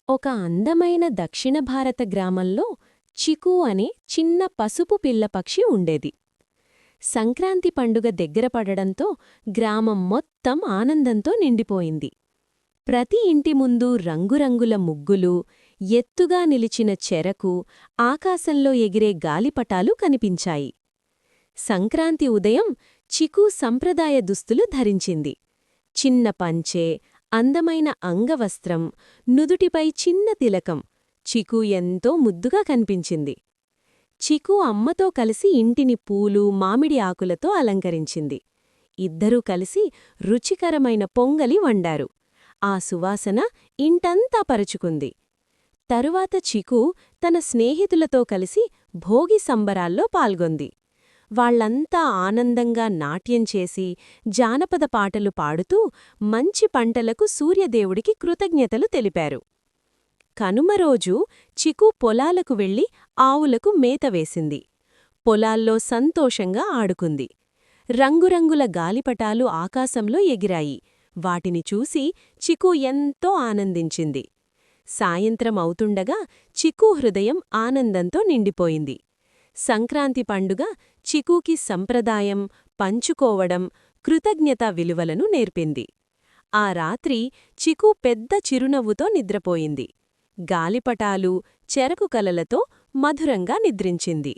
ఒక అందమైన దక్షిణ భారత గ్రామంలో చికు అనే చిన్న పసుపు పిల్లపక్షి ఉండేది. సంక్రాంతి పండుగ దగ్గరపడడంతో గ్రామం మొత్తం ఆనందంతో నిండిపోయింది. ప్రతి ఇంటి ముందు రంగురంగుల ముగ్గులు, ఎత్తుగా నిలిచిన చెరకు, ఆకాశంలో ఎగిరే గాలిపటాలు కనిపించాయి. సంక్రాంతి ఉదయం చికు సంప్రదాయ దుస్తులు ధరించింది. చిన్న పంచె, అందమైన అంగవస్త్రం, నుదుటిపై చిన్న తిలకం. చికు ఎంతో ముద్దుగా కనిపించింది. చికు అమ్మతో కలిసి ఇంటిని పూలు, మామిడి ఆకులతో అలంకరించింది. ఇద్దరూ కలిసి రుచికరమైన పొంగలి వండారు. ఆ సువాసన ఇంటంతా పరుచుకుంది. తరువాత చికు తన స్నేహితులతో కలిసి భోగి సంబరాల్లో పాల్గొంది. వాళ్లంతా ఆనందంగా నాట్యం చేసి, జానపద పాటలు పాడుతూ మంచి పంటలకు సూర్యదేవుడికి కృతజ్ఞతలు తెలిపారు. కనుమ రోజు చికు పొలాలకు వెళ్లి ఆవులకు మేత వేసింది. పొలాల్లో సంతోషంగా ఆడుకుంది. రంగురంగుల గాలిపటాలు ఆకాశంలో ఎగిరాయి. వాటిని చూసి చికు ఎంతో ఆనందించింది. సాయంత్రం అవుతుండగా చికు హృదయం ఆనందంతో నిండిపోయింది. సంక్రాంతి పండుగ చికుకి సంప్రదాయం, పంచుకోవడం, కృతజ్ఞతా విలువలను నేర్పింది. ఆ రాత్రి చికు పెద్ద చిరునవ్వుతో నిద్రపోయింది. గాలిపటాలు, చెరకు కలలతో మధురంగా నిద్రించింది.